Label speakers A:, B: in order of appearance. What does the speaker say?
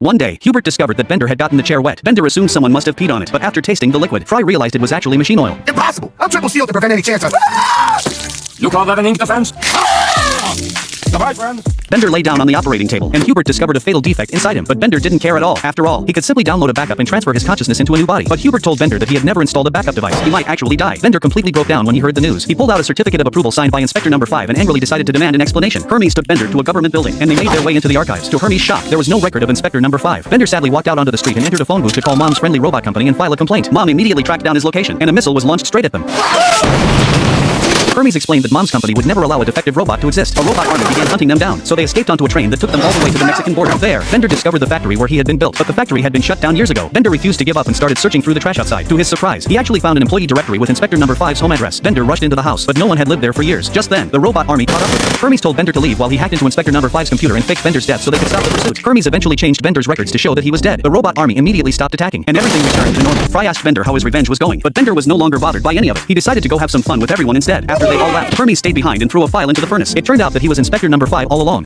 A: One day, Hubert discovered that Bender had gotten the chair wet. Bender assumed someone must have peed on it, but after tasting the liquid, Fry realized it was actually machine oil.
B: Impossible! I'm triple sealed to prevent any chance of...
C: You call that an ink defense? Goodbye, friends.
A: Bender lay down on the operating table, and Hubert discovered a fatal defect inside him. But Bender didn't care at all. After all, he could simply download a backup and transfer his consciousness into a new body. But Hubert told Bender that he had never installed a backup device. He might actually die. Bender completely broke down when he heard the news. He pulled out a certificate of approval signed by Inspector Number 5 and angrily decided to demand an explanation. Hermes took Bender to a government building, and they made their way into the archives. To Hermes' shock, there was no record of Inspector Number 5. Bender sadly walked out onto the street and entered a phone booth to call Mom's friendly robot company and file a complaint. Mom immediately tracked down his location, and a missile was launched straight at them. Hermes explained that Mom's company would never allow a defective robot to exist. A robot army began hunting them down, so they escaped onto a train that took them all the way to the Mexican border. There, Bender discovered the factory where he had been built, but the factory had been shut down years ago. Bender refused to give up and started searching through the trash outside. To his surprise, he actually found an employee directory with Inspector Number 5's home address. Bender rushed into the house, but no one had lived there for years. Just then, the robot army caught up with him. Hermes told Bender to leave while he hacked into Inspector Number 5's computer and faked Bender's death so they could stop the pursuit. Hermes eventually changed Bender's records to show that he was dead. The robot army immediately stopped attacking, and everything returned to normal. Fry asked Bender how his revenge was going, but Bender was no longer bothered by any of it. He decided to go have some fun with everyone instead. After they all left, Hermes stayed behind and threw a file into the furnace. It turned out that he was Inspector Number 5 all along.